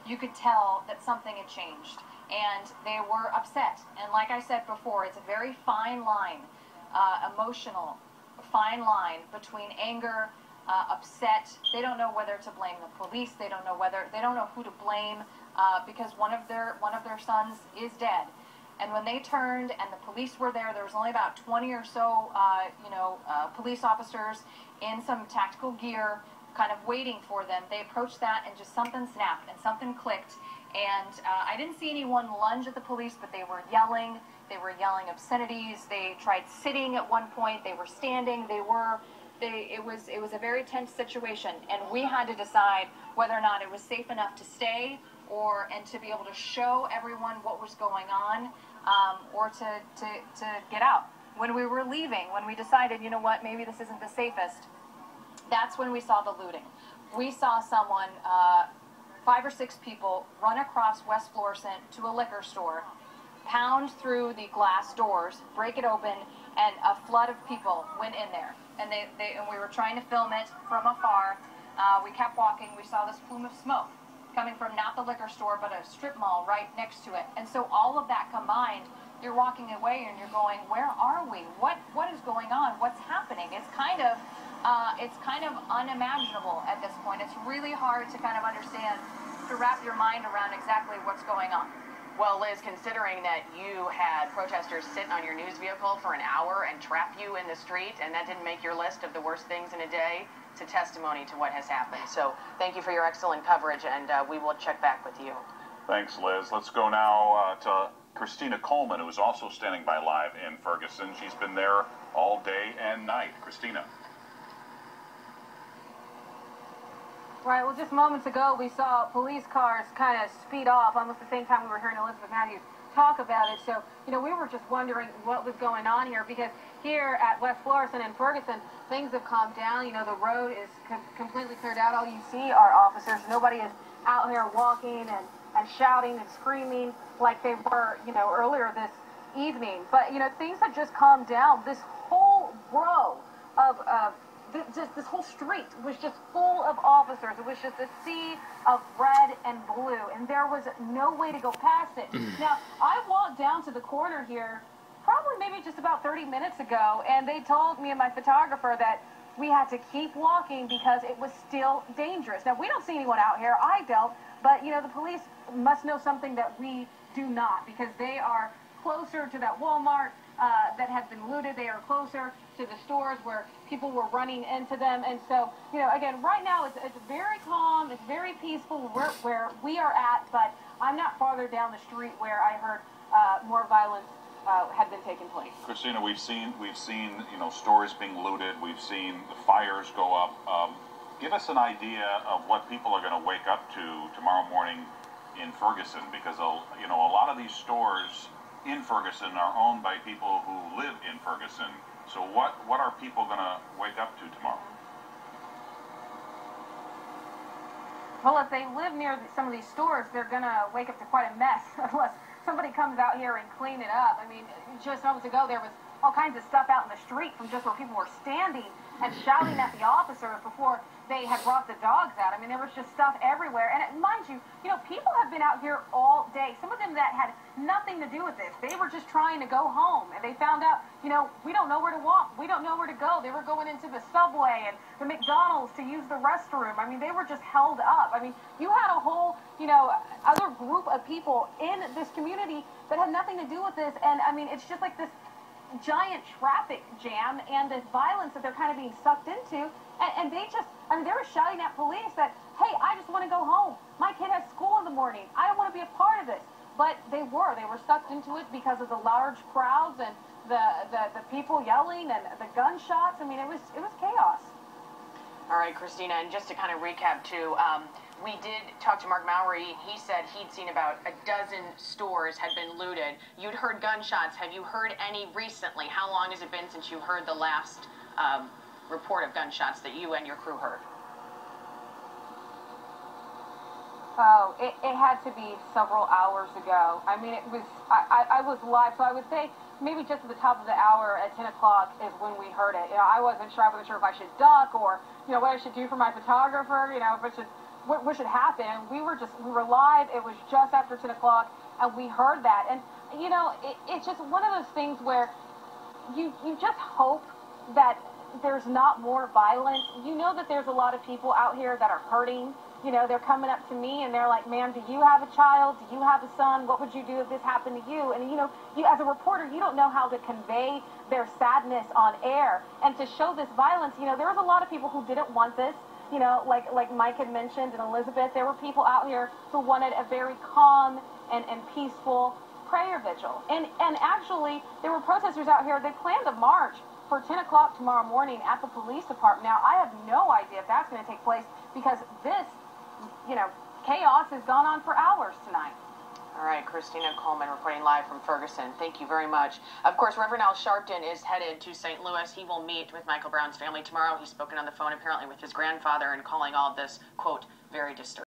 you could tell that something had changed, and they were upset. And like I said before, it's a very fine line, emotional, fine line between anger, upset. They don't know whether to blame the police. They don't know who to blame, because one of their sons is dead. And when they turned and the police were there, there was only about 20 or so, police officers in some tactical gear, kind of waiting for them. They approached that, and just something snapped and something clicked. And I didn't see anyone lunge at the police, but they were yelling. They were yelling obscenities. They tried sitting at one point. They were standing. It was a very tense situation, and we had to decide whether or not it was safe enough to stay, and to be able to show everyone what was going on, or to get out. When we were leaving, when we decided, you know what, maybe this isn't the safest, that's when we saw the looting. We saw someone, 5 or 6 people, run across West Florissant to a liquor store, pound through the glass doors, break it open, and a flood of people went in there. And we were trying to film it from afar. We kept walking. We saw this plume of smoke coming from not the liquor store, but a strip mall right next to it. And so all of that combined, you're walking away and you're going, where are we? What is going on? What's happening? It's kind of unimaginable at this point. It's really hard to kind of understand, to wrap your mind around exactly what's going on. Well, Liz, considering that you had protesters sit on your news vehicle for an hour and trap you in the street, and that didn't make your list of the worst things in a day, it's a testimony to what has happened. So thank you for your excellent coverage, and we will check back with you. Thanks, Liz. Let's go now to Christina Coleman, who is also standing by live in Ferguson. She's been there all day and night. Christina. Right, well, just moments ago, we saw police cars kind of speed off almost the same time we were hearing Elizabeth Matthews talk about it. So, we were just wondering what was going on here, because here at West Florissant and Ferguson, things have calmed down. The road is completely cleared out. All you see are officers. Nobody is out here walking and shouting and screaming like they were, earlier this evening. But, things have just calmed down. This whole row of this whole street was just full of officers. It was just a sea of red and blue, and there was no way to go past it. Now, I walked down to the corner here probably maybe just about 30 minutes ago, and they told me and my photographer that we had to keep walking because it was still dangerous. Now, we don't see anyone out here. I don't, but, the police must know something that we do not, because they are closer to that Walmart that has been looted. They are closer to the stores where people were running into them. And so, again, right now it's very calm, it's very peaceful where we are at, but I'm not farther down the street where I heard more violence had been taking place. Christina, we've seen stores being looted. We've seen the fires go up. Give us an idea of what people are going to wake up to tomorrow morning in Ferguson, because a lot of these stores in Ferguson are owned by people who live in Ferguson. So what are people going to wake up to tomorrow? Well, if they live near some of these stores, they're going to wake up to quite a mess unless somebody comes out here and clean it up. I mean, just moments ago, there was all kinds of stuff out in the street from just where people were standing and shouting at the officers before they had brought the dogs out. I mean, there was just stuff everywhere. And mind you, people have been out here all day. Some of them that had nothing to do with this. They were just trying to go home. And they found out, we don't know where to walk. We don't know where to go. They were going into the Subway and the McDonald's to use the restroom. I mean, they were just held up. I mean, you had a whole, other group of people in this community that had nothing to do with this. And, I mean, it's just like this giant traffic jam and this violence that they're kind of being sucked into. And they just, they were shouting at police that, hey, I just want to go home. My kid has school in the morning. I don't want to be a part of this. But they were sucked into it because of the large crowds and the people yelling and the gunshots. I mean, it was chaos. All right, Christina, and just to kind of recap too, we did talk to Mark Mowry. He said he'd seen about a dozen stores had been looted. You'd heard gunshots. Have you heard any recently? How long has it been since you heard the last report of gunshots that you and your crew heard? Oh, it had to be several hours ago. I mean, I was live, so I would say maybe just at the top of the hour at 10 o'clock is when we heard it. I wasn't sure. I wasn't sure if I should duck or, what I should do for my photographer, if I should what should happen. And we were live. It was just after 10 o'clock, and we heard that. And, you know, it's just one of those things where you just hope that there's not more violence. You know that there's a lot of people out here that are hurting. You know, they're coming up to me and they're like, ma'am, do you have a child? Do you have a son? What would you do if this happened to you? And, you know, you as a reporter, you don't know how to convey their sadness on air. And to show this violence, you know, there was a lot of people who didn't want this. You know, like Mike had mentioned and Elizabeth, there were people out here who wanted a very calm and peaceful prayer vigil. And actually, there were protesters out here. They planned a march for 10 o'clock tomorrow morning at the police department. Now, I have no idea if that's going to take place because this, you know, chaos has gone on for hours tonight. All right, Christina Coleman reporting live from Ferguson. Thank you very much. Of course, Reverend Al Sharpton is headed to St. Louis. He will meet with Michael Brown's family tomorrow. He's spoken on the phone apparently with his grandfather and calling all of this, quote, very disturbing.